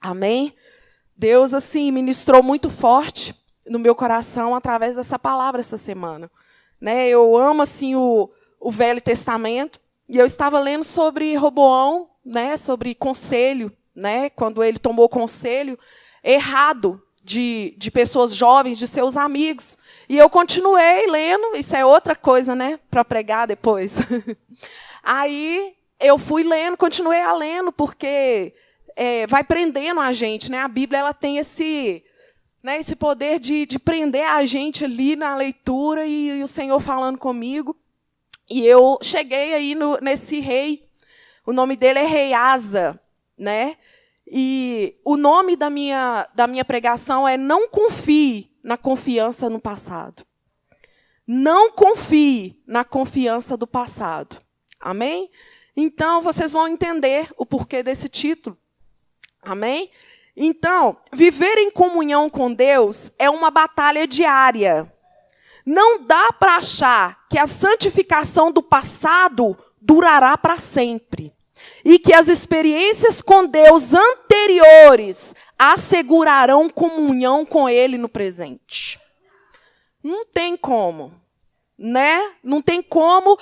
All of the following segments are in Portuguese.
Amém? Deus, assim, ministrou muito forte no meu coração através dessa palavra essa semana. Né? Eu amo, assim, o Velho Testamento, e eu estava lendo sobre Roboão, né? Sobre conselho, né? Quando ele tomou conselho errado de pessoas jovens, de seus amigos. E eu continuei lendo, isso é outra coisa, né? Para pregar depois. Aí eu fui lendo, continuei a lendo, porque vai prendendo a gente, né? A Bíblia ela tem esse poder de prender a gente ali na leitura e o Senhor falando comigo. E eu cheguei aí nesse rei, o nome dele é Rei Asa, né? E o nome da minha pregação é Não confie na confiança no passado. Não confie na confiança do passado. Amém? Então, vocês vão entender o porquê desse título. Amém? Então, viver em comunhão com Deus é uma batalha diária. Não dá para achar que a santificação do passado durará para sempre. E que as experiências com Deus anteriores assegurarão comunhão com Ele no presente. Não tem como, né? Não tem como.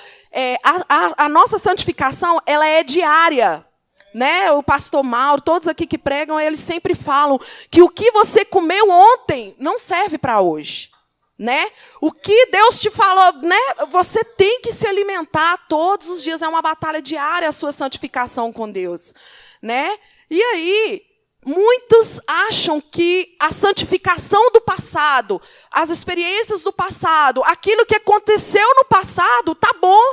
A nossa santificação, ela é diária. Né? O pastor Mauro, todos aqui que pregam, eles sempre falam que o que você comeu ontem não serve para hoje. Né? O que Deus te falou, né? Você tem que se alimentar todos os dias, é uma batalha diária a sua santificação com Deus, né? E aí, muitos acham que a santificação do passado, as experiências do passado, aquilo que aconteceu no passado, tá bom,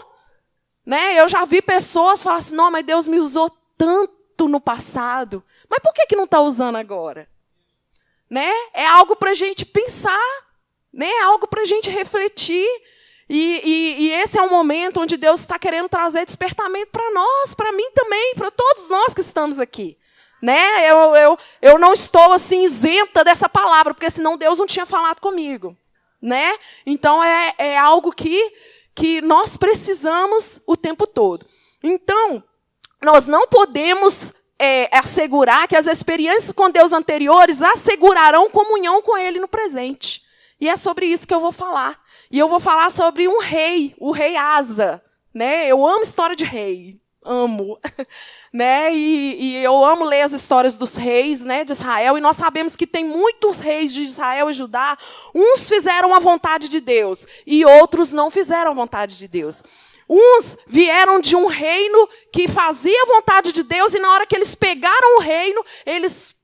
né? Eu já vi pessoas falar assim: não, mas Deus me usou tanto no passado, mas por que não está usando agora? Né? É algo para a gente pensar. Né? É algo para a gente refletir. E esse é um momento onde Deus está querendo trazer despertamento para nós, para mim também, para todos nós que estamos aqui. Né? Eu não estou assim isenta dessa palavra, porque senão Deus não tinha falado comigo. Né? Então é algo que nós precisamos o tempo todo. Então, nós não podemos assegurar que as experiências com Deus anteriores assegurarão comunhão com Ele no presente. E é sobre isso que eu vou falar. E eu vou falar sobre um rei, o rei Asa. Né? Eu amo história de rei. Amo. Né? E eu amo ler as histórias dos reis, né, de Israel. E nós sabemos que tem muitos reis de Israel e Judá. Uns fizeram a vontade de Deus e outros não fizeram a vontade de Deus. Uns vieram de um reino que fazia a vontade de Deus e na hora que eles pegaram o reino, eles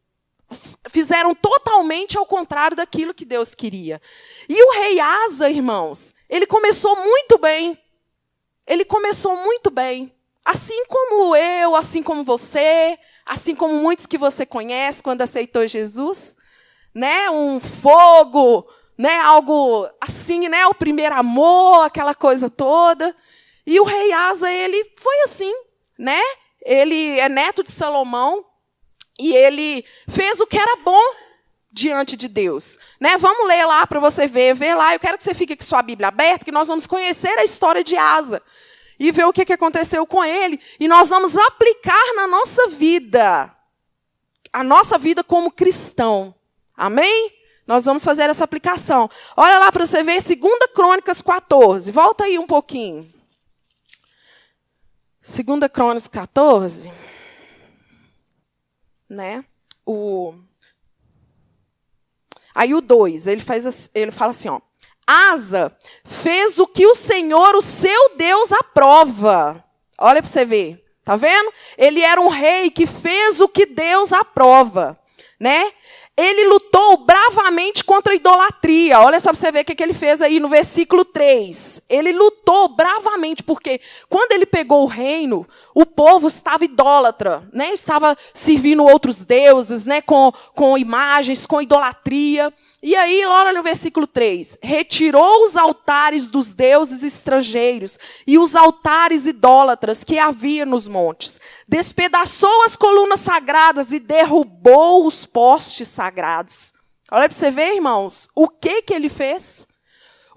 fizeram totalmente ao contrário daquilo que Deus queria. E o rei Asa, irmãos, ele começou muito bem. Ele começou muito bem. Assim como eu, assim como você, assim como muitos que você conhece quando aceitou Jesus. Né? Um fogo, né? Algo assim, né? O primeiro amor, aquela coisa toda. E o rei Asa, ele foi assim, né? Ele é neto de Salomão. E ele fez o que era bom diante de Deus. Né? Vamos ler lá para você ver. Vê lá, eu quero que você fique com sua Bíblia aberta, que nós vamos conhecer a história de Asa. E ver o que aconteceu com ele. E nós vamos aplicar na nossa vida. A nossa vida como cristão. Amém? Nós vamos fazer essa aplicação. Olha lá para você ver, 2 Crônicas 14. Volta aí um pouquinho. 2 Crônicas 14... Né? Aí o 2, ele fala assim, ó: Asa fez o que o Senhor, o seu Deus, aprova. Olha para você ver, tá vendo? Ele era um rei que fez o que Deus aprova, né? Ele lutou bravamente contra a idolatria. Olha só para você ver o que ele fez aí no versículo 3. Ele lutou bravamente, porque quando ele pegou o reino, o povo estava idólatra, né? Estava servindo outros deuses, né? Com imagens, com idolatria. E aí, olha no versículo 3. Retirou os altares dos deuses estrangeiros e os altares idólatras que havia nos montes. Despedaçou as colunas sagradas e derrubou os postes sagrados. Olha para você ver, irmãos, o que ele fez?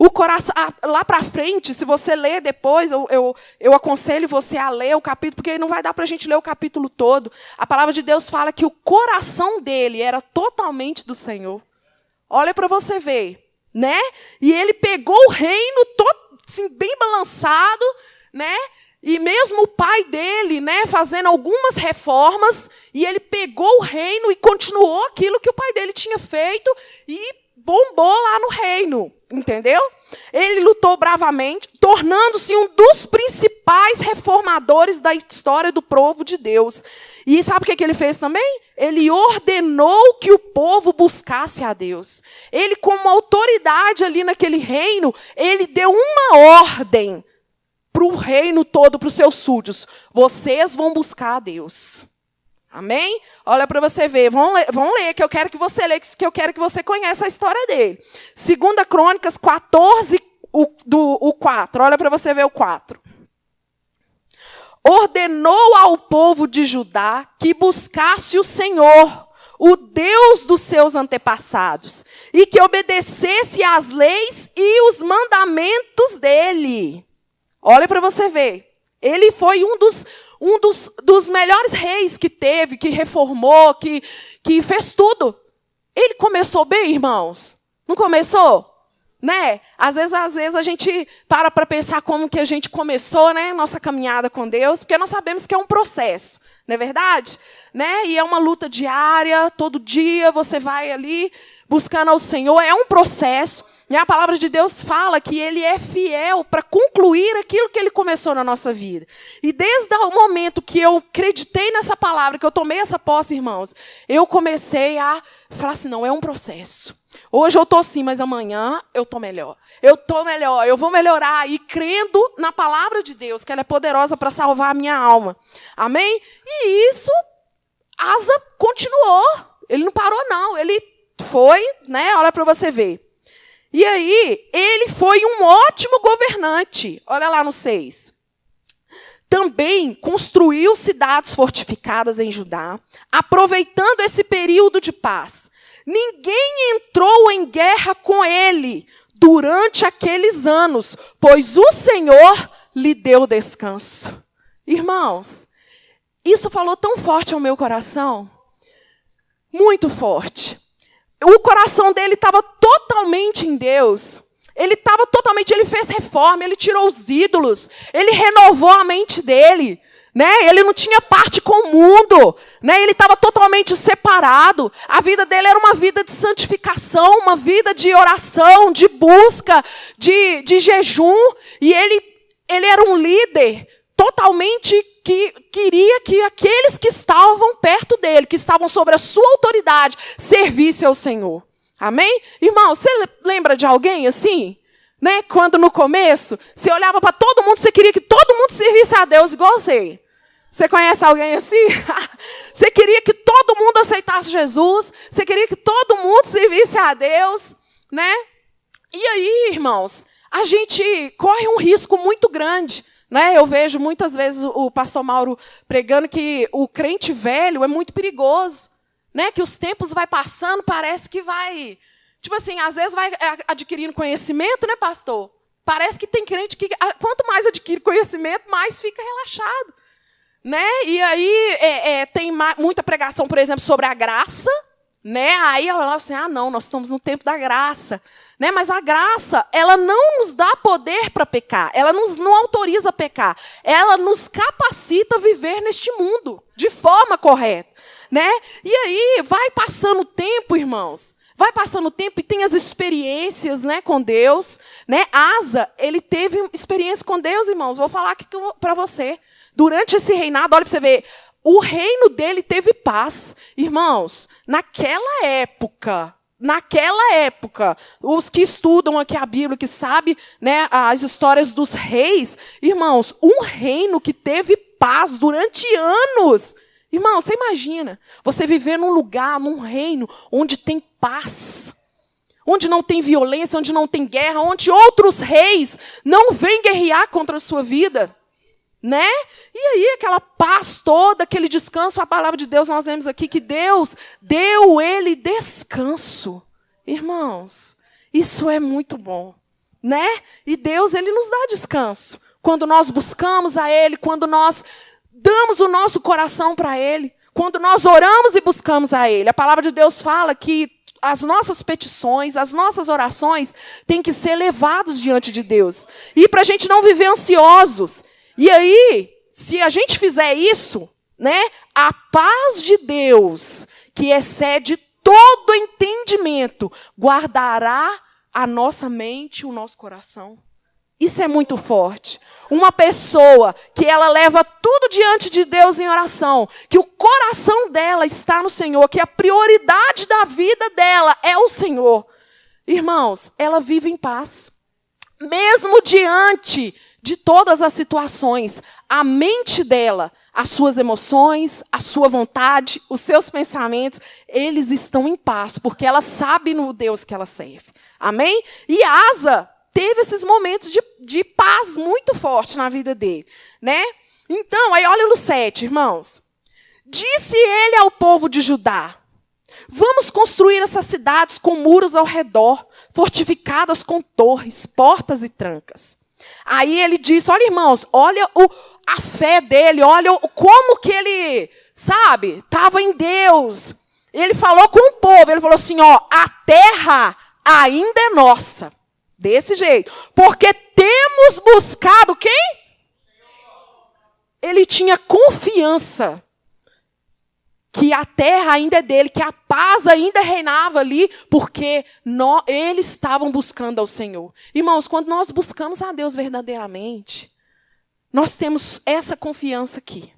O coração, lá para frente, se você ler depois, eu aconselho você a ler o capítulo, porque não vai dar para a gente ler o capítulo todo. A palavra de Deus fala que o coração dele era totalmente do Senhor. Olha para você ver, né? E ele pegou o reino todo, assim, bem balançado, né? E mesmo o pai dele, né, fazendo algumas reformas, e ele pegou o reino e continuou aquilo que o pai dele tinha feito e bombou lá no reino, entendeu? Ele lutou bravamente, tornando-se um dos principais reformadores da história do povo de Deus. E sabe o que ele fez também? Ele ordenou que o povo buscasse a Deus. Ele, como autoridade ali naquele reino, ele deu uma ordem para o reino todo, para os seus súditos. Vocês vão buscar a Deus. Amém? Olha para você ver. Vão ler, que eu quero que você leia, que eu quero que você conheça a história dele. 2 Crônicas 14, o 4. Olha para você ver o 4. Ordenou ao povo de Judá que buscasse o Senhor, o Deus dos seus antepassados, e que obedecesse às leis e os mandamentos dele. Olha para você ver. Ele foi um dos melhores reis que teve, que reformou, que fez tudo. Ele começou bem, irmãos? Não começou? Né? Às vezes a gente para pensar como que a gente começou, né, nossa caminhada com Deus, porque nós sabemos que é um processo, não é verdade? Né? E é uma luta diária, todo dia você vai ali buscando ao Senhor, é um processo. E a palavra de Deus fala que Ele é fiel para concluir aquilo que Ele começou na nossa vida. E desde o momento que eu acreditei nessa palavra, que eu tomei essa posse, irmãos, eu comecei a falar assim, não, é um processo. Hoje eu estou assim, mas amanhã eu estou melhor. Eu estou melhor, eu vou melhorar. E crendo na palavra de Deus, que ela é poderosa para salvar a minha alma. Amém? E isso, Asa continuou. Ele não parou, não. Ele foi, né? Olha para você ver. E aí, ele foi um ótimo governante. Olha lá no 6. Também construiu cidades fortificadas em Judá, aproveitando esse período de paz. Ninguém entrou em guerra com ele durante aqueles anos, pois o Senhor lhe deu descanso. Irmãos, isso falou tão forte ao meu coração, muito forte. O coração dele estava totalmente em Deus. Ele fez reforma, ele tirou os ídolos, ele renovou a mente dele, né? Ele não tinha parte com o mundo, né? Ele estava totalmente separado. A vida dele era uma vida de santificação, uma vida de oração, de busca, de jejum. E ele era um líder totalmente que queria que aqueles que estavam perto dele, que estavam sobre a sua autoridade, servissem ao Senhor. Amém? Irmão, você lembra de alguém assim? Né? Quando no começo, você olhava para todo mundo, você queria que todo mundo servisse a Deus igual você. Você conhece alguém assim? Você queria que todo mundo aceitasse Jesus, você queria que todo mundo servisse a Deus, né? E aí, irmãos, a gente corre um risco muito grande. Né? Eu vejo muitas vezes o pastor Mauro pregando que o crente velho é muito perigoso. Né? Que os tempos vai passando, parece que vai... Tipo assim, às vezes vai adquirindo conhecimento, né, pastor? Parece que tem crente que, quanto mais adquire conhecimento, mais fica relaxado. Né? E aí tem muita pregação, por exemplo, sobre a graça. Né? Aí eu falo assim, não, nós estamos no tempo da graça. Né? Mas a graça, ela não nos dá poder para pecar. Ela não autoriza a pecar. Ela nos capacita a viver neste mundo de forma correta. Né? E aí vai passando o tempo, irmãos. Vai passando o tempo e tem as experiências, né, com Deus. Né? Asa, ele teve experiência com Deus, irmãos. Vou falar aqui para você. Durante esse reinado, olha para você ver, o reino dele teve paz. Irmãos, naquela época, os que estudam aqui a Bíblia, que sabem, né, as histórias dos reis, irmãos, um reino que teve paz durante anos. Irmão, você imagina, você viver num lugar, num reino, onde tem paz, onde não tem violência, onde não tem guerra, onde outros reis não vêm guerrear contra a sua vida. Né? E aí, aquela paz toda, aquele descanso, a palavra de Deus, nós vemos aqui que Deus deu ele descanso. Irmãos, isso é muito bom. né? E Deus, Ele nos dá descanso. Quando nós buscamos a Ele, quando nós damos o nosso coração para Ele, quando nós oramos e buscamos a Ele. A palavra de Deus fala que as nossas petições, as nossas orações têm que ser levadas diante de Deus. E para a gente não viver ansiosos. E aí, se a gente fizer isso, né, a paz de Deus, que excede todo entendimento, guardará a nossa mente e o nosso coração. Isso é muito forte. Uma pessoa que ela leva tudo diante de Deus em oração, que o coração dela está no Senhor, que a prioridade da vida dela é o Senhor. Irmãos, ela vive em paz. Mesmo diante de todas as situações, a mente dela, as suas emoções, a sua vontade, os seus pensamentos, eles estão em paz, porque ela sabe no Deus que ela serve. Amém? E Asa teve esses momentos de paz muito forte na vida dele, né? Então, aí olha no 7, irmãos. Disse ele ao povo de Judá: vamos construir essas cidades com muros ao redor, fortificadas com torres, portas e trancas. Aí ele disse, olha, irmãos, olha a fé dele, olha como que ele, sabe, estava em Deus. Ele falou com o povo, ele falou assim, ó, a terra ainda é nossa. Desse jeito. Porque temos buscado quem? Ele tinha confiança que a terra ainda é dele, que a paz ainda reinava ali, porque eles estavam buscando ao Senhor. Irmãos, quando nós buscamos a Deus verdadeiramente, nós temos essa confiança aqui.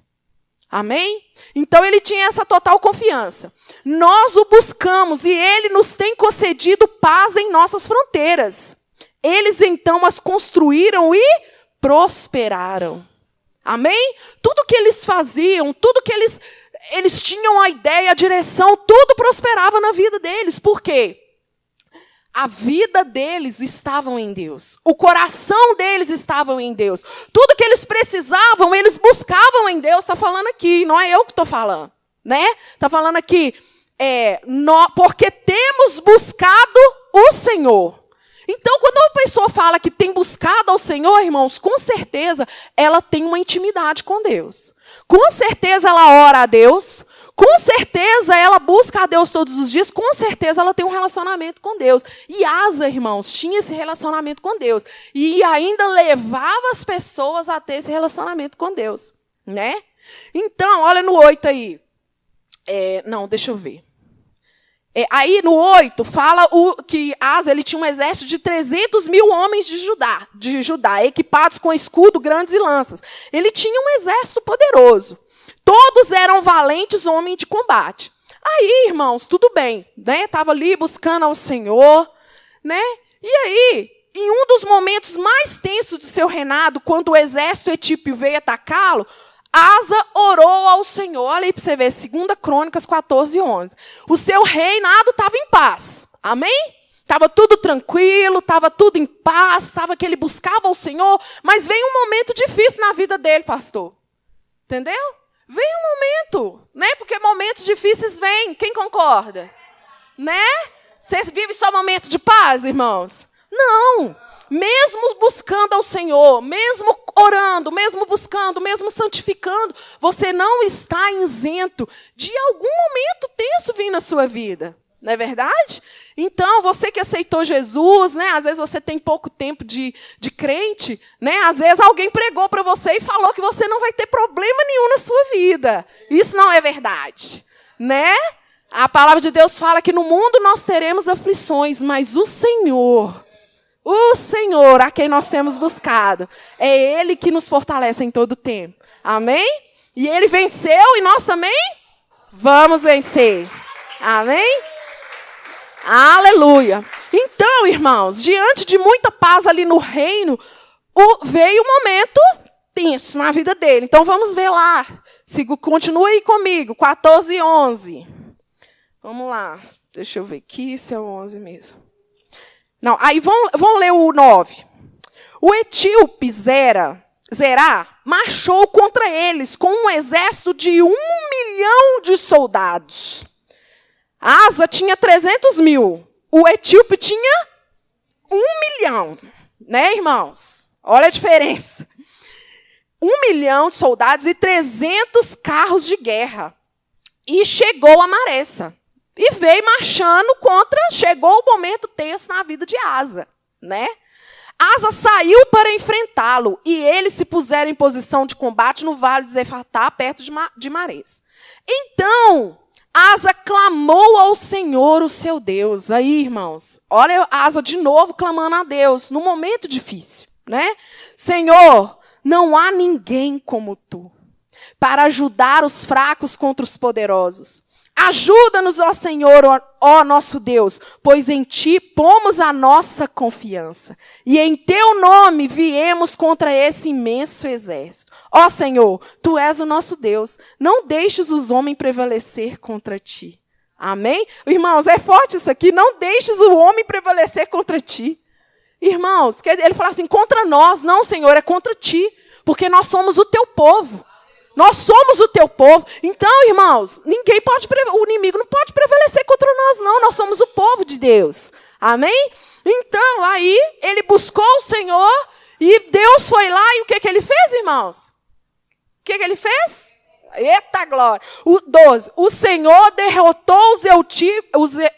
Amém? Então ele tinha essa total confiança. Nós o buscamos e ele nos tem concedido paz em nossas fronteiras. Eles então as construíram e prosperaram. Amém? Tudo que eles faziam, tudo que eles tinham a ideia, a direção, tudo prosperava na vida deles. Por quê? A vida deles estava em Deus. O coração deles estava em Deus. Tudo que eles precisavam, eles buscavam em Deus. Está falando aqui, não é eu que estou falando. Né? Está falando aqui, porque temos buscado o Senhor. Então, quando uma pessoa fala que tem buscado ao Senhor, irmãos, com certeza ela tem uma intimidade com Deus. Com certeza ela ora a Deus. Com certeza ela busca a Deus todos os dias. Com certeza ela tem um relacionamento com Deus. E Asa, irmãos, tinha esse relacionamento com Deus. E ainda levava as pessoas a ter esse relacionamento com Deus. Né? Então, olha no 8 aí. Não, deixa eu ver. Aí no 8 fala que Asa ele tinha um exército de 300 mil homens de Judá, equipados com escudo, grandes e lanças. Ele tinha um exército poderoso. Todos eram valentes homens de combate. Aí, irmãos, tudo bem, né? Estava ali buscando ao Senhor, né? E aí, em um dos momentos mais tensos de seu reinado, quando o exército etíopio veio atacá-lo, Asa orou ao Senhor. Olha aí para você ver, 2 Crônicas 14:11. O seu reinado estava em paz. Amém? Estava tudo tranquilo, estava tudo em paz, estava que ele buscava ao Senhor, mas veio um momento difícil na vida dele, pastor. Entendeu? Veio um momento, né? Porque momentos difíceis vêm. Quem concorda? Né? Você vive só momento de paz, irmãos? Não. Mesmo buscando ao Senhor, mesmo orando, mesmo buscando, mesmo santificando, você não está isento de algum momento tenso vir na sua vida. Não é verdade? Então, você que aceitou Jesus, né? Às vezes você tem pouco tempo de crente, né? Às vezes alguém pregou para você e falou que você não vai ter problema nenhum na sua vida. Isso não é verdade, né? A palavra de Deus fala que no mundo nós teremos aflições, mas o Senhor, a quem nós temos buscado, é Ele que nos fortalece em todo o tempo. Amém? E Ele venceu e nós também vamos vencer. Amém? Aleluia. Então, irmãos, diante de muita paz ali no reino, veio um momento tenso na vida dele. Então, vamos ver lá. Continua aí comigo, 14:11. Vamos lá. Deixa eu ver aqui se é o 11 mesmo. Não, aí vão ler o 9. O etíope Zerá marchou contra eles com um exército de 1 milhão de soldados. Asa tinha 300 mil. O etíope tinha 1 milhão. né, irmãos? Olha a diferença. 1 milhão de soldados e 300 carros de guerra. E chegou a Maressa. E veio marchando chegou o momento tenso na vida de Asa, né? Asa saiu para enfrentá-lo, e eles se puseram em posição de combate no vale de Zefatá, perto de Maresa. Então, Asa clamou ao Senhor, o seu Deus. Aí, irmãos, olha Asa de novo clamando a Deus, num momento difícil, né? Senhor, não há ninguém como tu, para ajudar os fracos contra os poderosos. Ajuda-nos, ó Senhor, ó nosso Deus, pois em ti pomos a nossa confiança. E em teu nome viemos contra esse imenso exército. Ó Senhor, tu és o nosso Deus. Não deixes os homens prevalecer contra ti. Amém? Irmãos, é forte isso aqui. Não deixes o homem prevalecer contra ti. Irmãos, ele fala assim, contra nós. Não, Senhor, é contra ti. Porque nós somos o teu povo. Nós somos o teu povo. Então, irmãos, o inimigo não pode prevalecer contra nós, não. Nós somos o povo de Deus. Amém? Então, aí, ele buscou o Senhor e Deus foi lá e o que ele fez, irmãos? O que ele fez? Eita glória! 12. O Senhor derrotou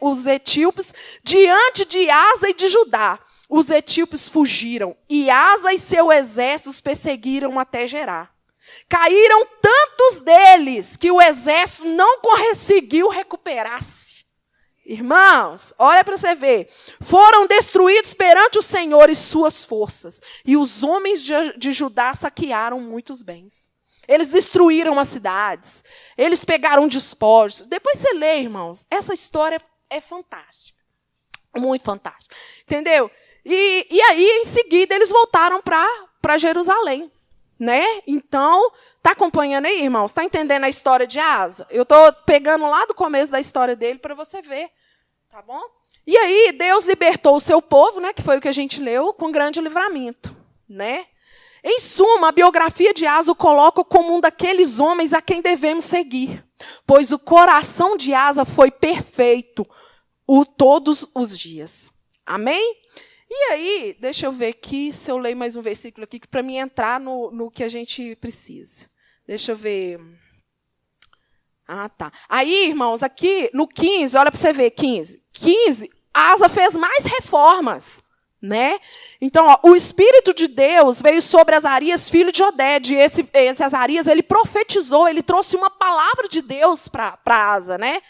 os etíopes diante de Asa e de Judá. Os etíopes fugiram e Asa e seu exército os perseguiram até Gerar. Caíram tantos deles que o exército não conseguiu recuperar-se. Irmãos, olha para você ver. Foram destruídos perante o Senhor e suas forças. E os homens de Judá saquearam muitos bens. Eles destruíram as cidades. Eles pegaram despojos. Depois você lê, irmãos. Essa história é fantástica. Muito fantástica. Entendeu? E aí, em seguida, eles voltaram para Jerusalém. Né? Então, está acompanhando aí, irmãos? Está entendendo a história de Asa? Eu estou pegando lá do começo da história dele para você ver. Tá bom? E aí, Deus libertou o seu povo, né, que foi o que a gente leu, com grande livramento. Né? Em suma, a biografia de Asa o coloca como um daqueles homens a quem devemos seguir. Pois o coração de Asa foi perfeito todos os dias. Amém? E aí, deixa eu ver aqui, se eu leio mais um versículo aqui, para mim entrar no que a gente precisa. Deixa eu ver. Ah, tá. Aí, irmãos, aqui no 15, olha para você ver, 15. 15, Asa fez mais reformas, né? Então, ó, o Espírito de Deus veio sobre Azarias, filho de Oded. E esse Azarias, ele profetizou, ele trouxe uma palavra de Deus para Asa, né?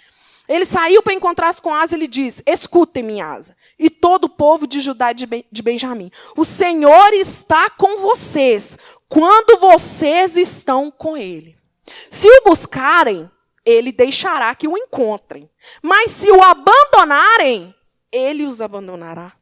Ele saiu para encontrar-se com Asa e ele diz, escutem-me, Asa, e todo o povo de Judá e de Benjamim. O Senhor está com vocês quando vocês estão com Ele. Se o buscarem, Ele deixará que o encontrem. Mas se o abandonarem, Ele os abandonará.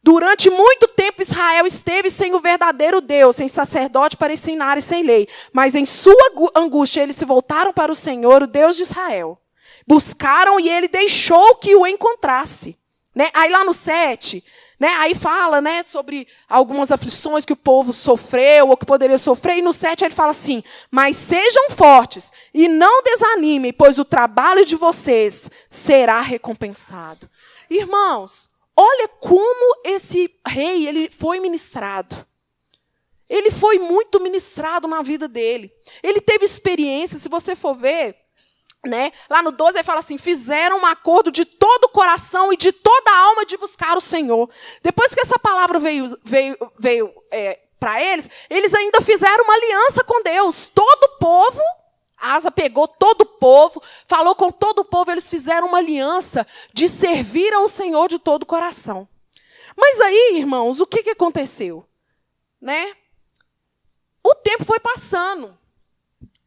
Durante muito tempo Israel esteve sem o verdadeiro Deus, sem sacerdote para ensinar e sem lei. Mas em sua angústia eles se voltaram para o Senhor, o Deus de Israel. Buscaram e ele deixou que o encontrasse. Né? Aí lá no 7, né, aí fala, né, sobre algumas aflições que o povo sofreu ou que poderia sofrer. E no 7 ele fala assim, mas sejam fortes e não desanimem, pois o trabalho de vocês será recompensado. Irmãos, olha como esse rei ele foi ministrado. Ele foi muito ministrado na vida dele. Ele teve experiência, se você for ver, né? Lá no 12 ele fala assim, fizeram um acordo de todo o coração e de toda a alma de buscar o Senhor. Depois que essa palavra veio para eles, eles ainda fizeram uma aliança com Deus. Todo o povo, Asa pegou todo o povo, falou com todo o povo, eles fizeram uma aliança de servir ao Senhor de todo o coração. Mas aí, irmãos, o que aconteceu? Né? O tempo foi passando.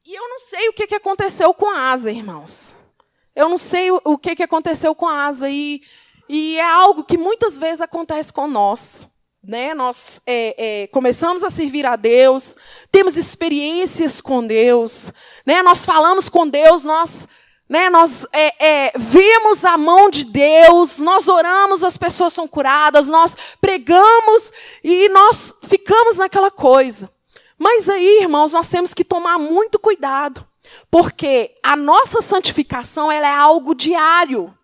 E eu não sei o que aconteceu com a Asa, irmãos. Eu não sei o que aconteceu com a Asa. E é algo que muitas vezes acontece com nós. Né? Nós começamos a servir a Deus, temos experiências com Deus, né? Nós falamos com Deus, nós vemos a mão de Deus, nós oramos, as pessoas são curadas, nós pregamos e nós ficamos naquela coisa. Mas aí, irmãos, nós temos que tomar muito cuidado, porque a nossa santificação ela é algo diário.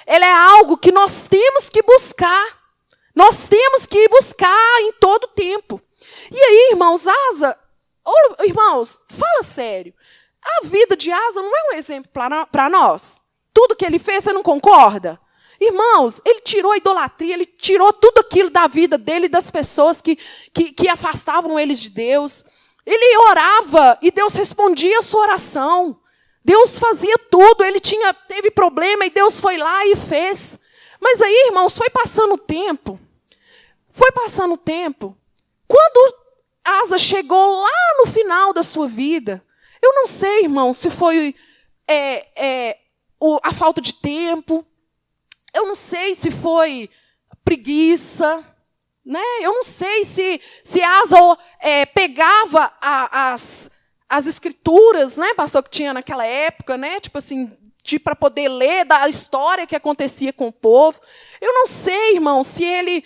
Ela é algo que nós temos que buscar. Nós temos que buscar em todo tempo. E aí, irmãos, Asa, irmãos, fala sério. A vida de Asa não é um exemplo para nós? Tudo que ele fez, você não concorda? Irmãos, ele tirou a idolatria, ele tirou tudo aquilo da vida dele, das pessoas que afastavam eles de Deus. Ele orava e Deus respondia a sua oração. Deus fazia tudo, ele teve problema e Deus foi lá e fez. Mas aí, irmãos, foi passando o tempo. Quando Asa chegou lá no final da sua vida, eu não sei, irmão, se foi a falta de tempo, eu não sei se foi preguiça, né? Eu não sei se Asa pegava as escrituras, né, pastor, que tinha naquela época, né, tipo assim, para poder ler da história que acontecia com o povo. Eu não sei, irmão, se ele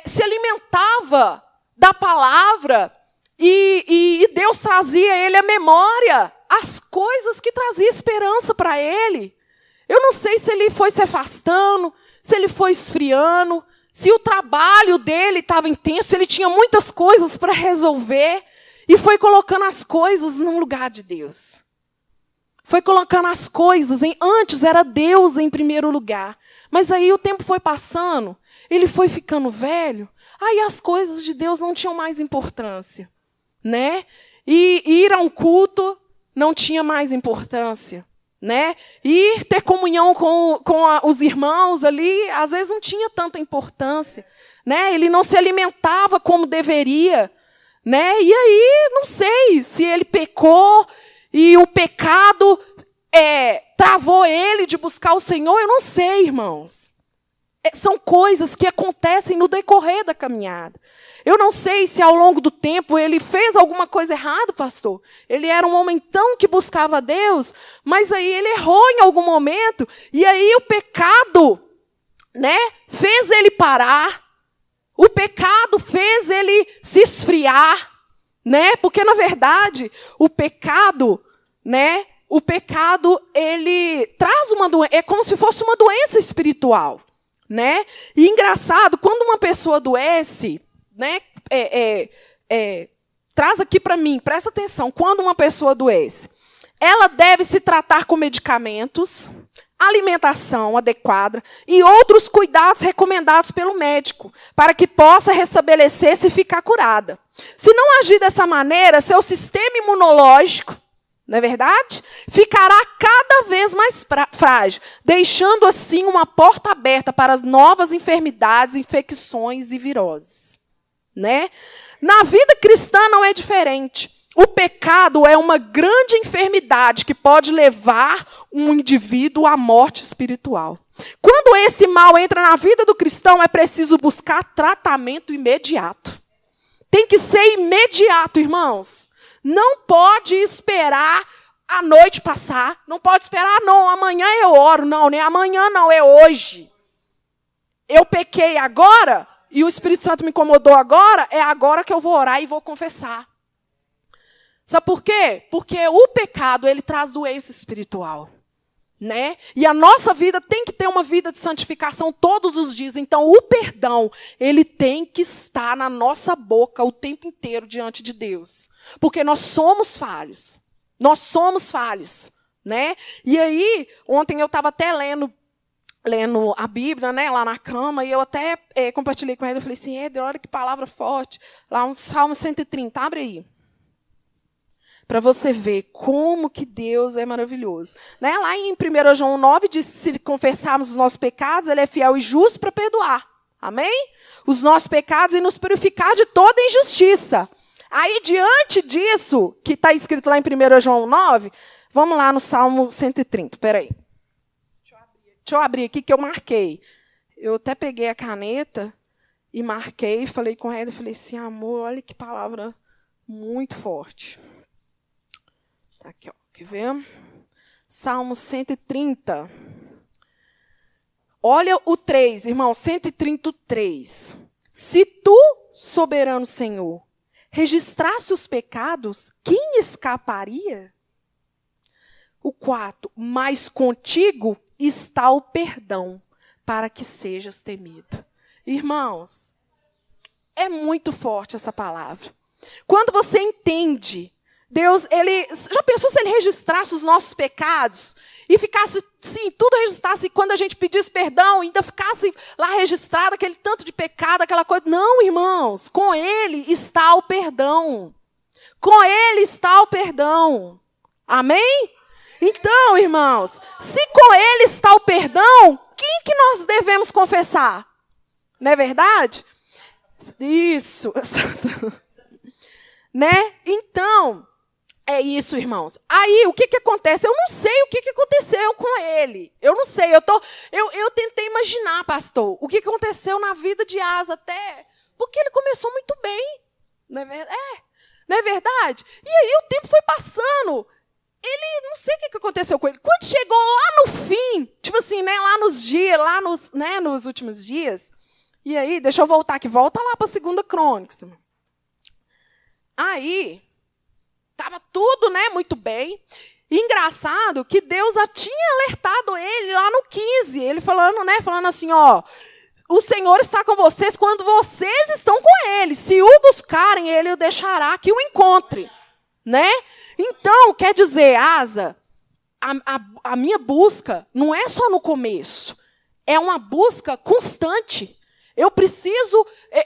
se alimentava da palavra e Deus trazia a ele à memória as coisas que traziam esperança para ele. Eu não sei se ele foi se afastando, se ele foi esfriando, se o trabalho dele estava intenso, se ele tinha muitas coisas para resolver e foi colocando as coisas no lugar de Deus. Foi colocando as coisas, antes era Deus em primeiro lugar. Mas aí o tempo foi passando, ele foi ficando velho, aí as coisas de Deus não tinham mais importância, né? E ir a um culto não tinha mais importância, né? Ir ter comunhão com os irmãos ali, às vezes não tinha tanta importância, né? Ele não se alimentava como deveria, né? E aí, não sei se ele pecou e o pecado travou ele de buscar o Senhor, eu não sei, irmãos. São coisas que acontecem no decorrer da caminhada. Eu não sei se ao longo do tempo ele fez alguma coisa errada, pastor. Ele era um homem tão que buscava Deus, mas aí ele errou em algum momento, e aí o pecado, né, fez ele parar. O pecado fez ele se esfriar, né? Porque na verdade, o pecado, né, ele traz uma doença, é como se fosse uma doença espiritual, né? E engraçado, quando uma pessoa adoece, né, traz aqui para mim, presta atenção, quando uma pessoa adoece, ela deve se tratar com medicamentos, alimentação adequada e outros cuidados recomendados pelo médico, para que possa restabelecer-se e ficar curada. Se não agir dessa maneira, seu sistema imunológico, não é verdade? Ficará cada vez mais frágil, deixando assim uma porta aberta para as novas enfermidades, infecções e viroses, né? Na vida cristã não é diferente. O pecado é uma grande enfermidade que pode levar um indivíduo à morte espiritual. Quando esse mal entra na vida do cristão, é preciso buscar tratamento imediato. Tem que ser imediato, irmãos. Não pode esperar a noite passar. Não pode esperar, não, amanhã eu oro. Não, nem amanhã não, é hoje. Eu pequei agora e o Espírito Santo me incomodou agora, é agora que eu vou orar e vou confessar. Sabe por quê? Porque o pecado, ele traz doença espiritual, né? E a nossa vida tem que ter uma vida de santificação todos os dias. Então, o perdão, ele tem que estar na nossa boca o tempo inteiro diante de Deus. Porque nós somos falhos. Nós somos falhos, né? E aí, ontem eu estava até lendo a Bíblia, né, lá na cama, e eu até compartilhei com ele, eu falei assim, Éder, olha que palavra forte. Lá um Salmo 130, abre aí. Para você ver como que Deus é maravilhoso. Né? Lá em 1 João 9, diz que se confessarmos os nossos pecados, ele é fiel e justo para perdoar. Amém? Os nossos pecados e nos purificar de toda injustiça. Aí, diante disso, que está escrito lá em 1 João 9, vamos lá no Salmo 130. Espera aí. Deixa eu abrir aqui que eu marquei. Eu até peguei a caneta e marquei, falei com ela, falei assim, amor, olha que palavra muito forte. Aqui, ó, quer ver? Salmo 130. Olha o 3, irmão, 133. Se tu, soberano Senhor, registrasse os pecados, quem escaparia? O 4, mas contigo está o perdão, para que sejas temido. Irmãos, é muito forte essa palavra. Quando você entende, Deus, ele... Já pensou se ele registrasse os nossos pecados e ficasse, sim, tudo registrasse, e quando a gente pedisse perdão, ainda ficasse lá registrado aquele tanto de pecado, aquela coisa. Não, irmãos, com ele está o perdão. Com ele está o perdão. Amém? Então, irmãos, se com ele está o perdão, quem que nós devemos confessar? Não é verdade? Isso. Né? Então, é isso, irmãos. Aí, o que acontece? Eu não sei o que aconteceu com ele. Eu não sei. Eu tentei imaginar, pastor, o que aconteceu na vida de Asa até... Porque ele começou muito bem. Não é verdade? Não é verdade? E aí o tempo foi passando. Ele, não sei o que aconteceu com ele. Quando chegou lá no fim, tipo assim, né, lá nos dias, nos últimos dias. E aí, deixa eu voltar aqui. Volta lá para a 2 Crônicas. Aí... Estava tudo, né, muito bem. Engraçado que Deus já tinha alertado ele lá no 15. Ele falando assim, ó, o Senhor está com vocês quando vocês estão com ele. Se o buscarem, ele o deixará que o encontre. Né? Então, quer dizer, Asa, a minha busca não é só no começo. É uma busca constante.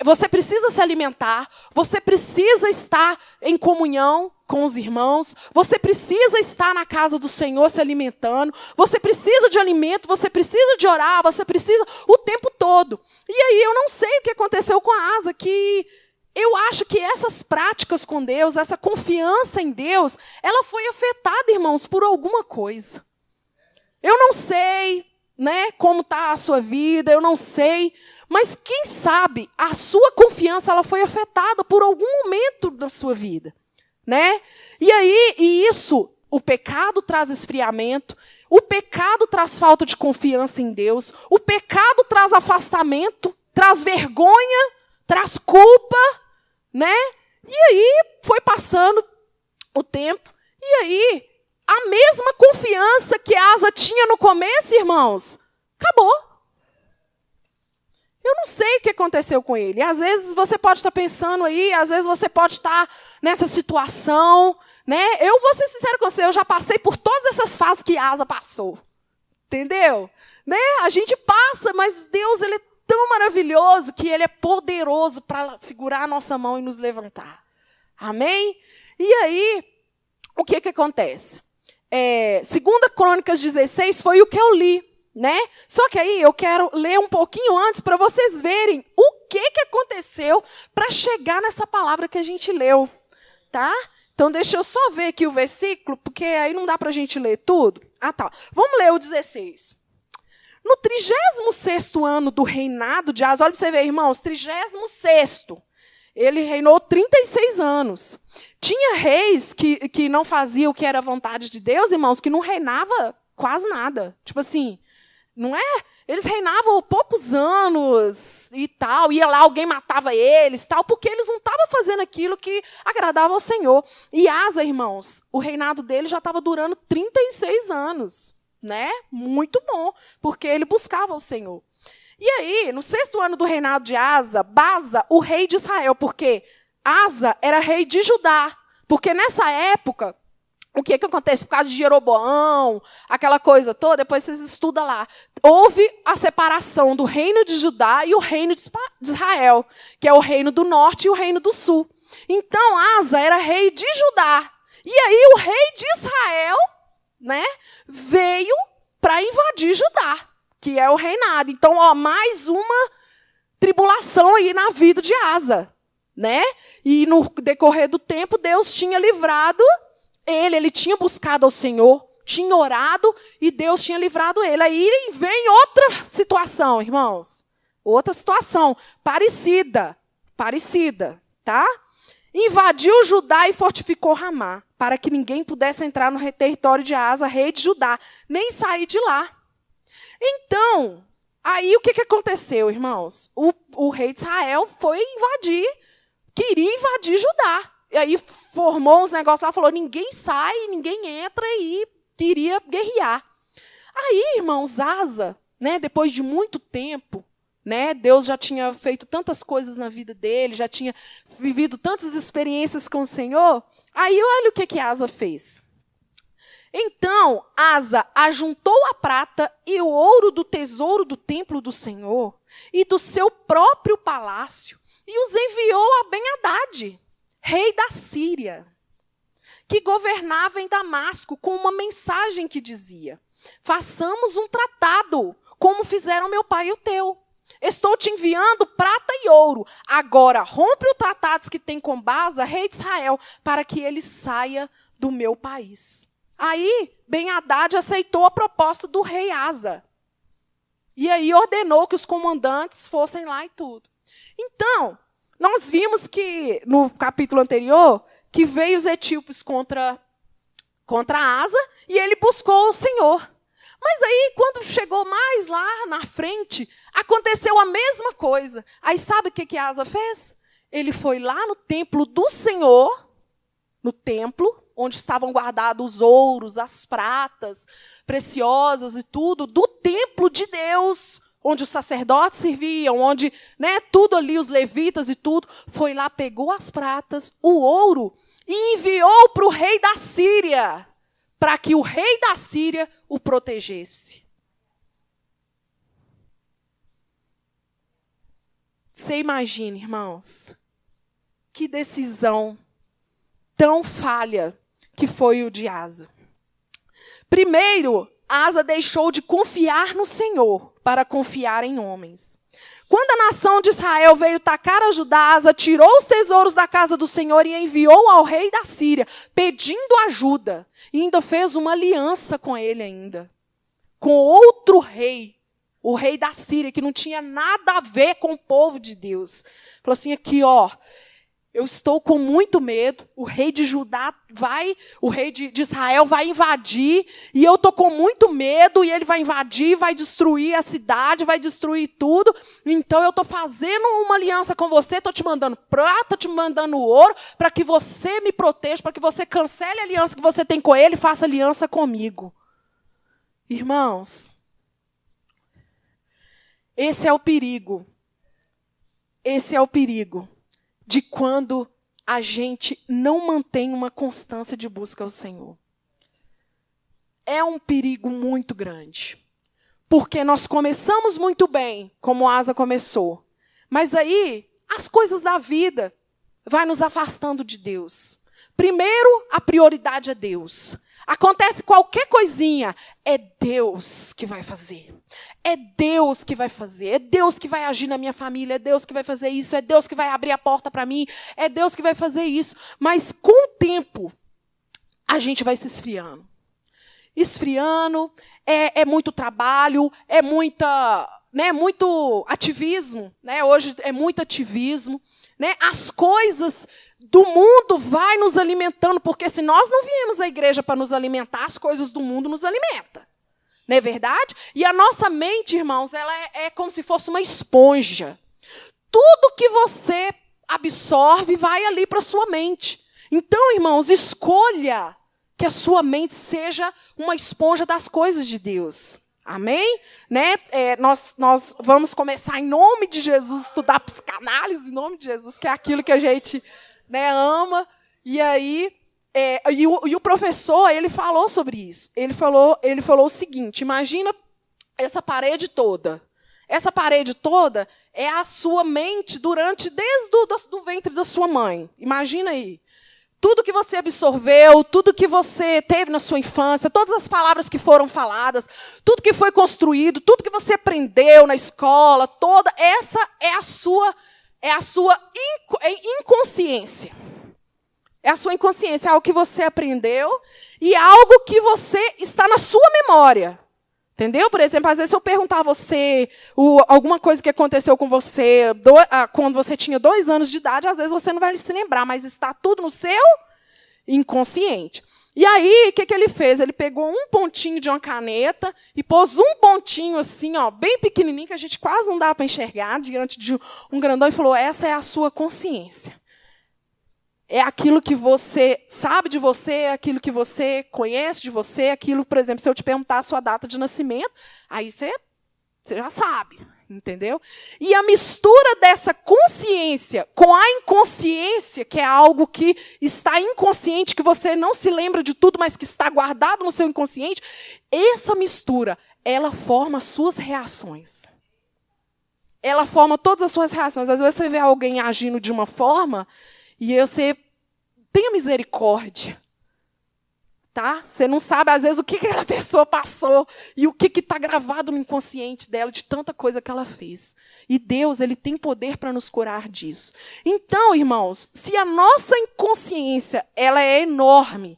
Você precisa se alimentar, você precisa estar em comunhão com os irmãos, você precisa estar na casa do Senhor se alimentando, você precisa de alimento, você precisa de orar, você precisa o tempo todo. E aí eu não sei o que aconteceu com a Asa, que eu acho que essas práticas com Deus, essa confiança em Deus, ela foi afetada, irmãos, por alguma coisa. Eu não sei, né, como está a sua vida, eu não sei, mas quem sabe a sua confiança ela foi afetada por algum momento da sua vida, né? E aí, o pecado traz esfriamento, o pecado traz falta de confiança em Deus, o pecado traz afastamento, traz vergonha, traz culpa, né? E aí foi passando o tempo, e aí a mesma confiança que Asa tinha no começo, irmãos, acabou. Eu não sei o que aconteceu com ele. Às vezes você pode estar pensando aí, às vezes você pode estar nessa situação, né? Eu vou ser sincero com você, eu já passei por todas essas fases que Asa passou. Entendeu? Né? A gente passa, mas Deus, ele é tão maravilhoso que ele é poderoso para segurar a nossa mão e nos levantar. Amém? E aí, o que acontece? 2 Crônicas 16 foi o que eu li. Né? Só que aí eu quero ler um pouquinho antes para vocês verem o que aconteceu para chegar nessa palavra que a gente leu. Tá? Então deixa eu só ver aqui o versículo, porque aí não dá para a gente ler tudo. Ah, tá. Vamos ler o 16. No 36º ano do reinado de Asa, olha para você ver, irmãos, 36º. Ele reinou 36 anos. Tinha reis que não faziam o que era a vontade de Deus, irmãos, que não reinava quase nada. Tipo assim... Não é? Eles reinavam poucos anos e tal. Ia lá, alguém matava eles, tal, porque eles não estavam fazendo aquilo que agradava ao Senhor. E Asa, irmãos, o reinado dele já estava durando 36 anos. Né? Muito bom, porque ele buscava o Senhor. E aí, no 6º ano do reinado de Asa, Baza, o rei de Israel, porque Asa era rei de Judá. Porque nessa época... O que acontece? Por causa de Jeroboão, aquela coisa toda, depois vocês estudam lá. Houve a separação do reino de Judá e o reino de Israel, que é o reino do norte e o reino do sul. Então, Asa era rei de Judá. E aí o rei de Israel, né, veio para invadir Judá, que é o reinado. Então, ó, mais uma tribulação aí na vida de Asa. Né? E no decorrer do tempo, Deus tinha livrado... Ele tinha buscado ao Senhor, tinha orado e Deus tinha livrado ele. Aí vem outra situação, irmãos. Outra situação parecida, tá? Invadiu Judá e fortificou Ramá, para que ninguém pudesse entrar no território de Asa, rei de Judá, nem sair de lá. Então, aí o que aconteceu, irmãos? O rei de Israel foi queria invadir Judá. E aí formou uns negócios lá, falou, ninguém sai, ninguém entra e queria guerrear. Aí, irmãos, Asa, né, depois de muito tempo, né? Deus já tinha feito tantas coisas na vida dele, já tinha vivido tantas experiências com o Senhor. Aí olha o que Asa fez. Então Asa ajuntou a prata e o ouro do tesouro do templo do Senhor e do seu próprio palácio e os enviou a Ben-Hadad, rei da Síria, que governava em Damasco, com uma mensagem que dizia: façamos um tratado, como fizeram meu pai e o teu. Estou te enviando prata e ouro. Agora rompe o tratado que tem com Baasa, rei de Israel, para que ele saia do meu país. Aí Ben-Hadad aceitou a proposta do rei Asa. E aí ordenou que os comandantes fossem lá e tudo. Então, nós vimos que, no capítulo anterior, que veio os etíopes contra Asa e ele buscou o Senhor. Mas aí, quando chegou mais lá na frente, aconteceu a mesma coisa. Aí sabe o que Asa fez? Ele foi lá no templo do Senhor, no templo, onde estavam guardados os ouros, as pratas preciosas e tudo, do templo de Deus, onde os sacerdotes serviam, onde, né, tudo ali, os levitas e tudo, foi lá, pegou as pratas, o ouro, e enviou para o rei da Síria, para que o rei da Síria o protegesse. Você imagina, irmãos, que decisão tão falha que foi o de Asa. Primeiro, Asa deixou de confiar no Senhor para confiar em homens. Quando a nação de Israel veio atacar a Judá, Asa tirou os tesouros da casa do Senhor e enviou ao rei da Síria, pedindo ajuda. E ainda fez uma aliança com ele ainda. Com outro rei, o rei da Síria, que não tinha nada a ver com o povo de Deus. Falou assim, aqui, ó, eu estou com muito medo, o rei de Judá o rei de Israel vai invadir, e eu estou com muito medo, e ele vai invadir, vai destruir a cidade, vai destruir tudo, então eu estou fazendo uma aliança com você, estou te mandando prata, te mandando ouro, para que você me proteja, para que você cancele a aliança que você tem com ele e faça aliança comigo. Irmãos, esse é o perigo. Esse é o perigo de quando a gente não mantém uma constância de busca ao Senhor. É um perigo muito grande. Porque nós começamos muito bem, como Asa começou. Mas aí, as coisas da vida vai nos afastando de Deus. Primeiro, a prioridade é Deus. Acontece qualquer coisinha, é Deus que vai fazer. É Deus que vai fazer. É Deus que vai agir na minha família. É Deus que vai fazer isso. É Deus que vai abrir a porta para mim. É Deus que vai fazer isso. Mas com o tempo, a gente vai se esfriando. Esfriando, é muito trabalho, é muito ativismo. Né? Hoje é muito ativismo. Né? As coisas do mundo vai nos alimentando, porque se nós não viemos à igreja para nos alimentar, as coisas do mundo nos alimentam. Não é verdade? E a nossa mente, irmãos, ela é como se fosse uma esponja. Tudo que você absorve vai ali para a sua mente. Então, irmãos, escolha que a sua mente seja uma esponja das coisas de Deus. Amém? Né? Nós vamos começar, em nome de Jesus, estudar psicanálise, em nome de Jesus, que é aquilo que a gente, né, ama. E aí, e o professor, ele falou sobre isso. Ele falou o seguinte, imagina essa parede toda. Essa parede toda é a sua mente desde o ventre da sua mãe. Imagina aí. Tudo que você absorveu, tudo que você teve na sua infância, todas as palavras que foram faladas, tudo que foi construído, tudo que você aprendeu na escola, toda essa é a sua inconsciência. É a sua inconsciência, é algo que você aprendeu e algo que você está na sua memória. Entendeu? Por exemplo, às vezes eu perguntar a você alguma coisa que aconteceu com você quando você tinha 2 anos de idade, às vezes você não vai se lembrar, mas está tudo no seu inconsciente. E aí, o que ele fez? Ele pegou um pontinho de uma caneta e pôs um pontinho assim, ó, bem pequenininho, que a gente quase não dá para enxergar, diante de um grandão, e falou, essa é a sua consciência. É aquilo que você sabe de você, é aquilo que você conhece de você, aquilo, por exemplo, se eu te perguntar a sua data de nascimento, aí você já sabe. entendeu? E a mistura dessa consciência com a inconsciência, que é algo que está inconsciente, que você não se lembra de tudo, mas que está guardado no seu inconsciente, essa mistura, ela forma as suas reações. Ela forma todas as suas reações. Às vezes você vê alguém agindo de uma forma e você tenha misericórdia. Tá? Você não sabe, às vezes, o que aquela pessoa passou e o que está gravado no inconsciente dela, de tanta coisa que ela fez. E Deus, Ele tem poder para nos curar disso. Então, irmãos, se a nossa inconsciência ela é enorme,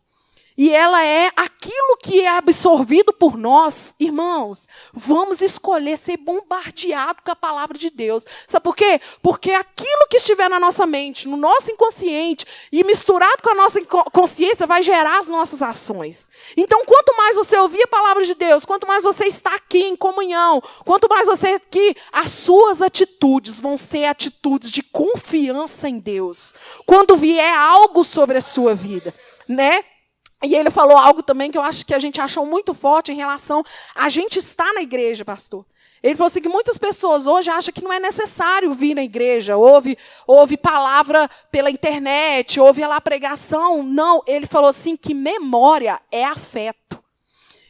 e ela é aquilo que é absorvido por nós, irmãos, vamos escolher ser bombardeado com a palavra de Deus. Sabe por quê? Porque aquilo que estiver na nossa mente, no nosso inconsciente, e misturado com a nossa consciência, vai gerar as nossas ações. Então, quanto mais você ouvir a palavra de Deus, quanto mais você está aqui em comunhão, quanto mais você aqui, as suas atitudes vão ser atitudes de confiança em Deus. Quando vier algo sobre a sua vida, né? E ele falou algo também que eu acho que a gente achou muito forte em relação a gente estar na igreja, pastor. Ele falou assim que muitas pessoas hoje acham que não é necessário vir na igreja, ouve palavra pela internet, ouve lá pregação. Não, ele falou assim que memória é afeto.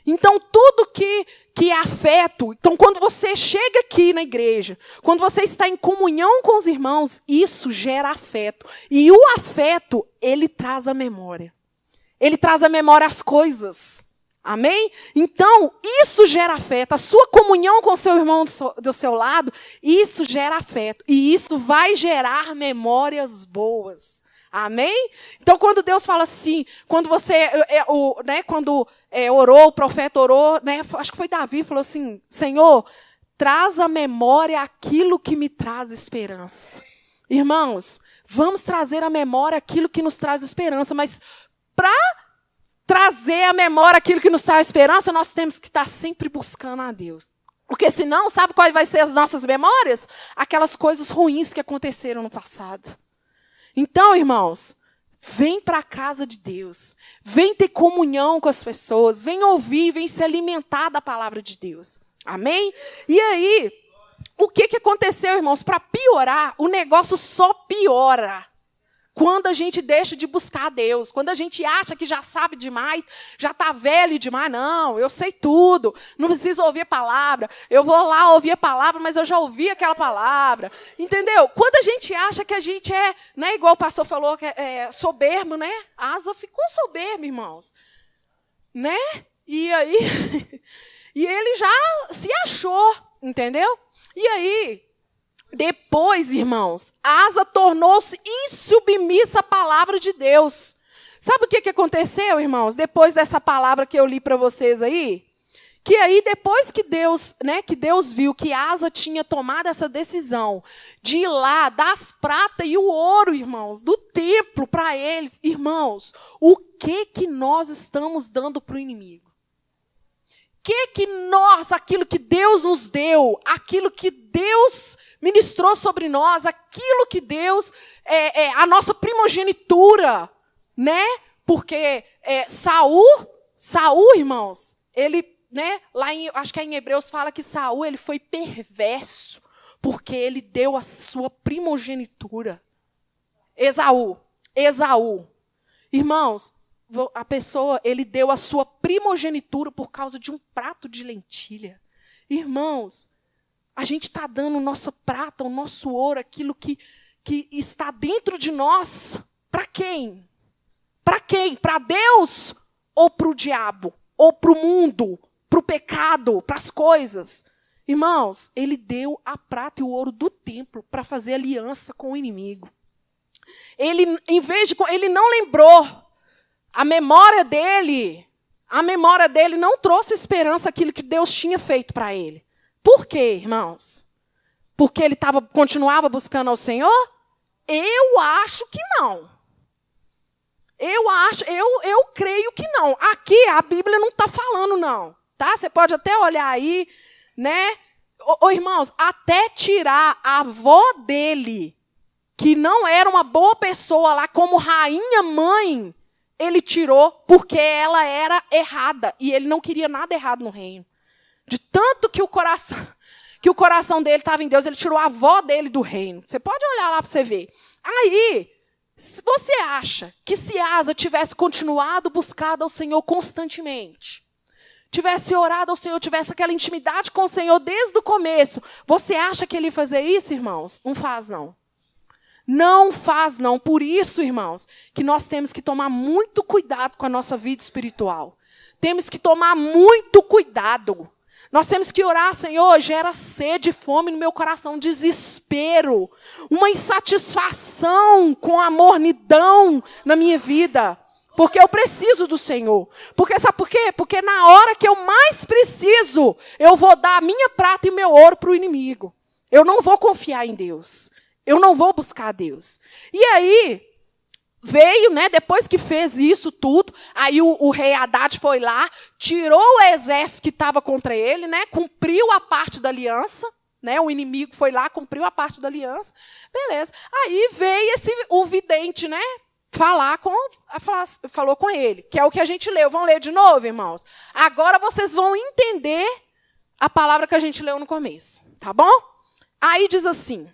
Então, tudo que é afeto, então quando você chega aqui na igreja, quando você está em comunhão com os irmãos, isso gera afeto. E o afeto, ele traz a memória. Ele traz à memória as coisas. Amém? Então, isso gera afeto. A sua comunhão com o seu irmão do seu lado, isso gera afeto. E isso vai gerar memórias boas. Amém? Então, quando Deus fala assim, quando você, orou, o profeta orou, né, acho que foi Davi, falou assim, Senhor, traz à memória aquilo que me traz esperança. Irmãos, vamos trazer à memória aquilo que nos traz esperança, mas para trazer à memória aquilo que nos traz esperança, nós temos que estar sempre buscando a Deus. Porque senão, sabe quais vai ser as nossas memórias? Aquelas coisas ruins que aconteceram no passado. Então, irmãos, vem para a casa de Deus. Vem ter comunhão com as pessoas. Vem ouvir, vem se alimentar da palavra de Deus. Amém? E aí, o que aconteceu, irmãos? Para piorar, o negócio só piora. Quando a gente deixa de buscar a Deus, quando a gente acha que já sabe demais, já está velho demais, não, eu sei tudo, não preciso ouvir a palavra, eu vou lá ouvir a palavra, mas eu já ouvi aquela palavra, entendeu? Quando a gente acha que a gente é, né, igual o pastor falou, que é soberbo, né? Asa ficou soberbo, irmãos, né? E aí, e ele já se achou, entendeu? E aí, depois, irmãos, Asa tornou-se insubmissa à palavra de Deus. Sabe o que aconteceu, irmãos? Depois dessa palavra que eu li para vocês aí? Que aí, depois que Deus, né, que Deus viu que Asa tinha tomado essa decisão de ir lá, dar as pratas e o ouro, irmãos, do templo para eles. Irmãos, o que nós estamos dando para o inimigo? Que nós, aquilo que Deus nos deu, aquilo que Deus ministrou sobre nós, aquilo que Deus, a nossa primogenitura, né? Porque Saul, irmãos, ele, né? Acho que em Hebreus fala que Saul, ele foi perverso, porque ele deu a sua primogenitura. Esaú. Irmãos, a pessoa, ele deu a sua primogenitura por causa de um prato de lentilha. Irmãos, a gente está dando nossa prata, o nosso ouro, aquilo que está dentro de nós. Para quem? Para quem? Para Deus ou para o diabo? Ou para o mundo? Para o pecado? Para as coisas? Irmãos, ele deu a prata e o ouro do templo para fazer aliança com o inimigo. Ele não lembrou. A memória dele não trouxe esperança àquilo que Deus tinha feito para ele. Por quê, irmãos? Porque ele continuava buscando ao Senhor? Eu acho que não. Eu creio que não. Aqui a Bíblia não está falando, não. Tá? Você pode até olhar aí, né? Irmãos, até tirar a avó dele, que não era uma boa pessoa lá, como rainha mãe, ele tirou porque ela era errada. E ele não queria nada errado no reino. De tanto que o coração que o coração dele estava em Deus, ele tirou a avó dele do reino. Você pode olhar lá para você ver. Aí, você acha que se Asa tivesse continuado buscado ao Senhor constantemente, tivesse orado ao Senhor, tivesse aquela intimidade com o Senhor desde o começo, você acha que ele ia fazer isso, irmãos? Não faz, não. Não faz, não. Por isso, irmãos, que nós temos que tomar muito cuidado com a nossa vida espiritual. Temos que tomar muito cuidado. Nós temos que orar, Senhor, gera sede e fome no meu coração, desespero, uma insatisfação com a mornidão na minha vida. Porque eu preciso do Senhor. Porque sabe por quê? Porque na hora que eu mais preciso, eu vou dar a minha prata e meu ouro para o inimigo. Eu não vou confiar em Deus. Eu não vou buscar Deus. E aí, veio, né, depois que fez isso tudo, aí o rei Haddad foi lá, tirou o exército que estava contra ele, né, cumpriu a parte da aliança, né, o inimigo foi lá, cumpriu a parte da aliança, beleza. Aí veio o vidente, né, falou com ele, que é o que a gente leu. Vamos ler de novo, irmãos? Agora vocês vão entender a palavra que a gente leu no começo, tá bom? Aí diz assim: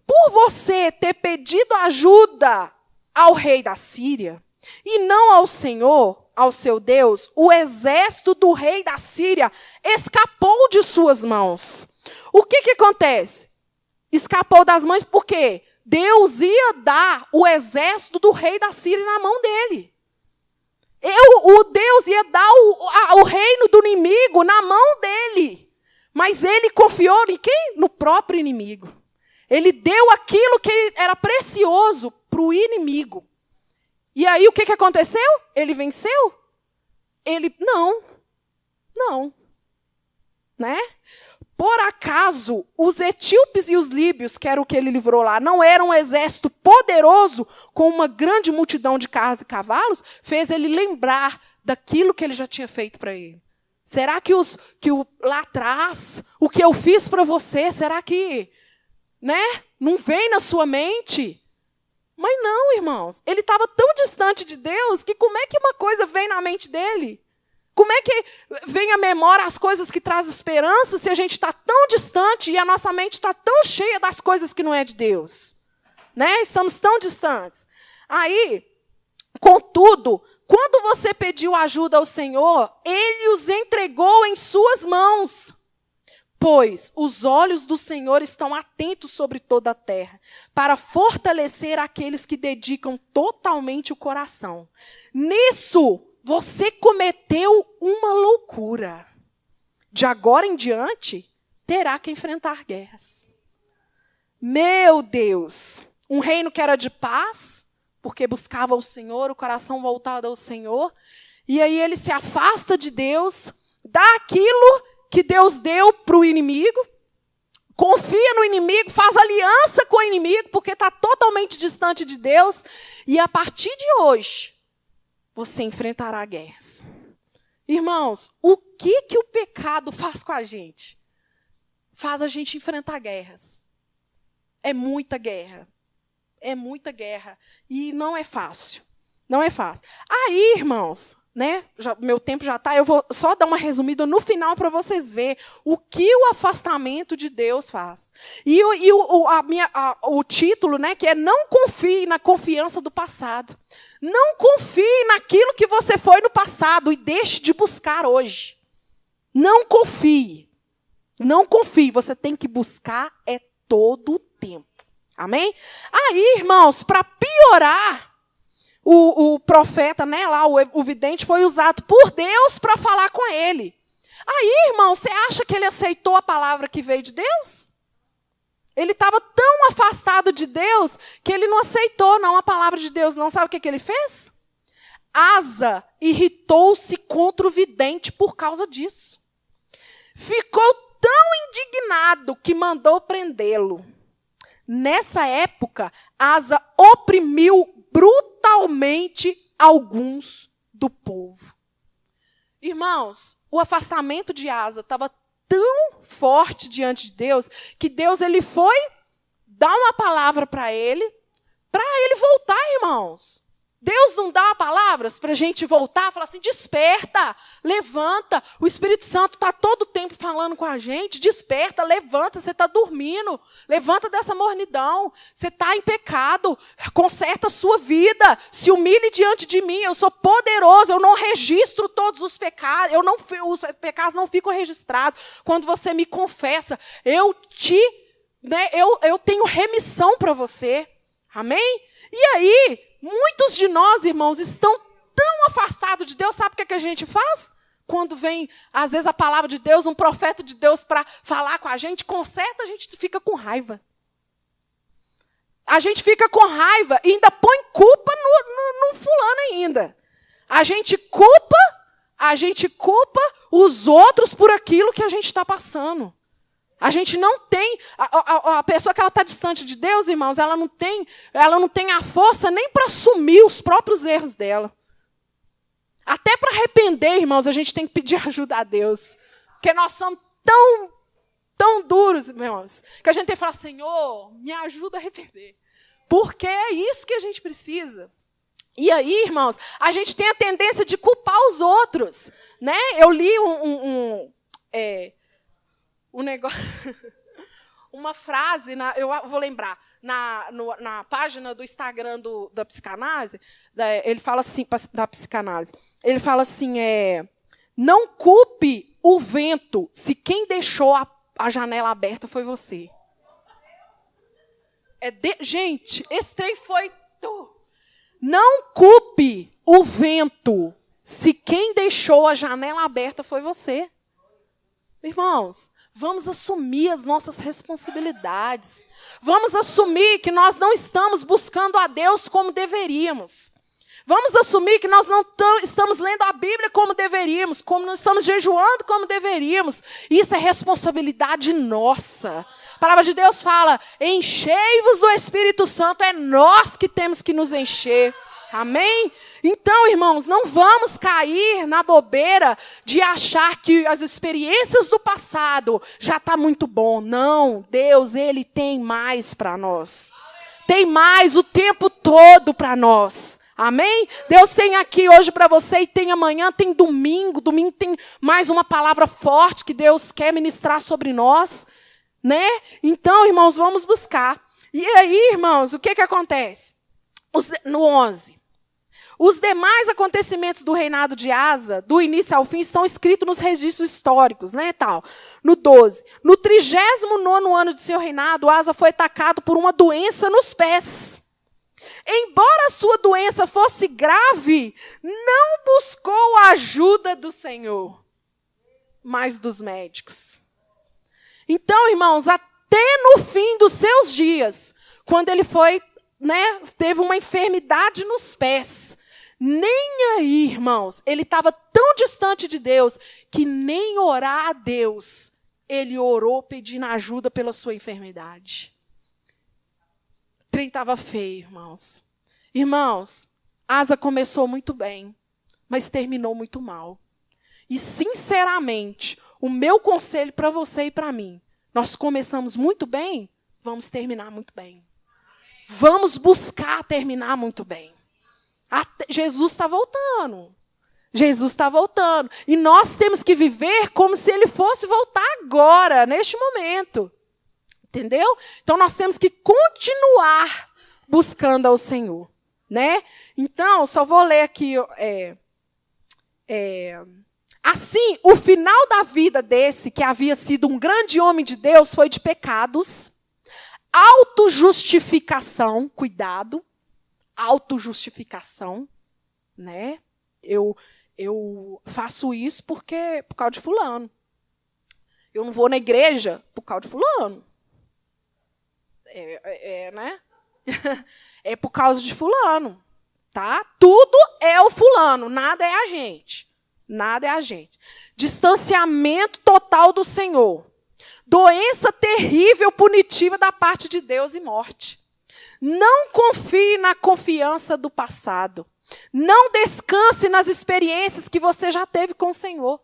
por você ter pedido ajuda ao rei da Síria, e não ao Senhor, ao seu Deus, o exército do rei da Síria escapou de suas mãos. O que acontece? Escapou das mãos porque Deus ia dar o exército do rei da Síria na mão dele. Deus ia dar o reino do inimigo na mão dele. Mas ele confiou em quem? No próprio inimigo. Ele deu aquilo que era precioso para o inimigo. E aí o que aconteceu? Ele venceu? Não. Né? Por acaso, os etíopes e os líbios, que era o que ele livrou lá, não eram um exército poderoso, com uma grande multidão de carros e cavalos? Fez ele lembrar daquilo que ele já tinha feito para ele. Será que lá atrás, o que eu fiz para você, será que, né, não vem na sua mente? Mas não, irmãos. Ele estava tão distante de Deus que como é que uma coisa vem na mente dele? Como é que vem à memória as coisas que trazem esperança se a gente está tão distante e a nossa mente está tão cheia das coisas que não é de Deus? Né? Estamos tão distantes. Aí, contudo, quando você pediu ajuda ao Senhor, Ele os entregou em suas mãos. Pois os olhos do Senhor estão atentos sobre toda a terra, para fortalecer aqueles que dedicam totalmente o coração. Nisso, você cometeu uma loucura. De agora em diante, terá que enfrentar guerras. Meu Deus! Um reino que era de paz, porque buscava o Senhor, o coração voltado ao Senhor, e aí ele se afasta de Deus, dá aquilo que Deus deu para o inimigo, confia no inimigo, faz aliança com o inimigo, porque está totalmente distante de Deus, e a partir de hoje, você enfrentará guerras. Irmãos, o que o pecado faz com a gente? Faz a gente enfrentar guerras. É muita guerra. É muita guerra. E não é fácil. Não é fácil. Aí, irmãos, né? Meu tempo já está. Eu vou só dar uma resumida no final para vocês verem o que o afastamento de Deus faz. E o título, né, que é Não confie na confiança do passado. Não confie naquilo que você foi no passado e deixe de buscar hoje. Não confie. Não confie. Você tem que buscar todo o tempo. Amém? Aí, irmãos, para piorar, o profeta, né, lá, o vidente, foi usado por Deus para falar com ele. Aí, irmão, você acha que ele aceitou a palavra que veio de Deus? Ele estava tão afastado de Deus que ele não aceitou não a palavra de Deus. Não sabe o que ele fez? Asa irritou-se contra o vidente por causa disso. Ficou tão indignado que mandou prendê-lo. Nessa época, Asa oprimiu brutalmente alguns do povo. Irmãos, o afastamento de Asa estava tão forte diante de Deus, que Deus ele foi dar uma palavra para ele voltar, irmãos. Deus não dá palavras para a gente voltar, falar assim, desperta, levanta. O Espírito Santo está todo o tempo falando com a gente, desperta, levanta, você está dormindo, levanta dessa mornidão, você está em pecado, conserta a sua vida, se humilhe diante de mim, eu sou poderoso, eu não registro todos os pecados, os pecados não ficam registrados. Quando você me confessa, eu tenho remissão para você, amém? E aí, muitos de nós, irmãos, estão tão afastados de Deus, sabe o que a gente faz? Quando vem, às vezes, a palavra de Deus, um profeta de Deus para falar com a gente, conserta, a gente fica com raiva. A gente fica com raiva e ainda põe culpa no fulano ainda. A gente culpa os outros por aquilo que a gente está passando. A gente não tem, a pessoa que ela está distante de Deus, irmãos, ela não tem a força nem para assumir os próprios erros dela. Até para arrepender, irmãos, a gente tem que pedir ajuda a Deus. Porque nós somos tão duros, irmãos, que a gente tem que falar, Senhor, me ajuda a arrepender. Porque é isso que a gente precisa. E aí, irmãos, a gente tem a tendência de culpar os outros. Né? Eu li uma frase, eu vou lembrar, na página do Instagram da psicanálise, ele fala assim, da psicanálise, ele fala assim, não culpe o vento se quem deixou a janela aberta foi você. Gente, esse trem foi... Não culpe o vento se quem deixou a janela aberta foi você. Irmãos, vamos assumir as nossas responsabilidades. Vamos assumir que nós não estamos buscando a Deus como deveríamos. Vamos assumir que nós não estamos lendo a Bíblia como deveríamos, como não estamos jejuando como deveríamos. Isso é responsabilidade nossa. A palavra de Deus fala, enchei-vos do Espírito Santo, é nós que temos que nos encher. Amém? Então, irmãos, não vamos cair na bobeira de achar que as experiências do passado já está muito bom. Não, Deus, Ele tem mais para nós. Tem mais o tempo todo para nós. Amém? Deus tem aqui hoje para você e tem amanhã, tem domingo. Domingo tem mais uma palavra forte que Deus quer ministrar sobre nós. Né? Então, irmãos, vamos buscar. E aí, irmãos, o que acontece? No 11. Os demais acontecimentos do reinado de Asa, do início ao fim, estão escritos nos registros históricos, né, tal. No 12. No 39º ano de seu reinado, Asa foi atacado por uma doença nos pés. Embora a sua doença fosse grave, não buscou a ajuda do Senhor, mas dos médicos. Então, irmãos, até no fim dos seus dias, quando ele teve uma enfermidade nos pés, nem aí, irmãos, ele estava tão distante de Deus que nem orar a Deus, ele orou pedindo ajuda pela sua enfermidade. O trem estava feio, irmãos. Irmãos, Asa começou muito bem, mas terminou muito mal. E, sinceramente, o meu conselho para você e para mim, nós começamos muito bem, vamos terminar muito bem. Vamos buscar terminar muito bem. Jesus está voltando. Jesus está voltando. E nós temos que viver como se ele fosse voltar agora, neste momento. Entendeu? Então, nós temos que continuar buscando ao Senhor. Né? Então, só vou ler aqui. Assim, o final da vida desse, que havia sido um grande homem de Deus, foi de pecados, autojustificação, cuidado, autojustificação, né? Eu faço isso por causa de fulano. Eu não vou na igreja por causa de fulano. Né? É por causa de fulano, tá? Tudo é o fulano, nada é a gente. Nada é a gente. Distanciamento total do Senhor. Doença terrível, punitiva da parte de Deus e morte. Não confie na confiança do passado. Não descanse nas experiências que você já teve com o Senhor.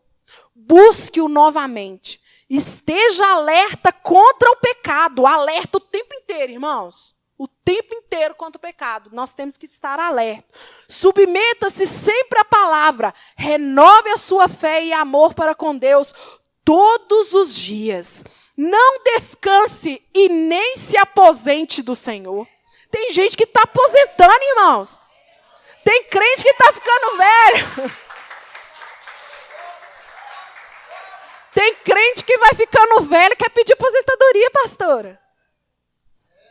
Busque-o novamente. Esteja alerta contra o pecado. Alerta o tempo inteiro, irmãos. o tempo inteiro contra o pecado. Nós temos que estar alerta. Submeta-se sempre à palavra. Renove a sua fé e amor para com Deus todos os dias. Não descanse e nem se aposente do Senhor. Tem gente que está aposentando, irmãos. Tem crente que está ficando velho. Tem crente que vai ficando velho e quer pedir aposentadoria, pastora.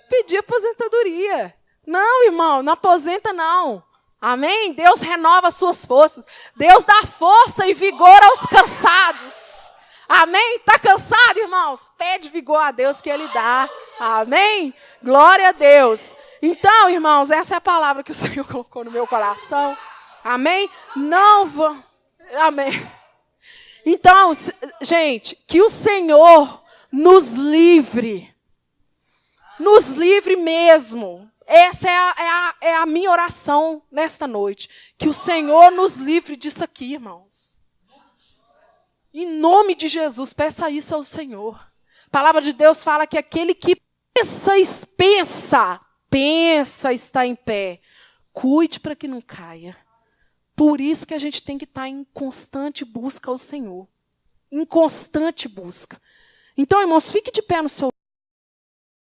Pedir aposentadoria. Não, irmão, não aposenta não. Amém? Deus renova as suas forças. Deus dá força e vigor aos cansados. Amém? Está cansado, irmãos? Pede vigor a Deus que Ele dá. Amém? Glória a Deus. Então, irmãos, essa é a palavra que o Senhor colocou no meu coração. Amém? Não vão... Amém. Então, gente, que o Senhor nos livre. Nos livre mesmo. Essa é a minha oração nesta noite. Que o Senhor nos livre disso aqui, irmãos. Em nome de Jesus, peça isso ao Senhor. A palavra de Deus fala que aquele que pensa está em pé. Cuide para que não caia. Por isso que a gente tem que estar em constante busca ao Senhor. Em constante busca. Então, irmãos, fique de pé no seu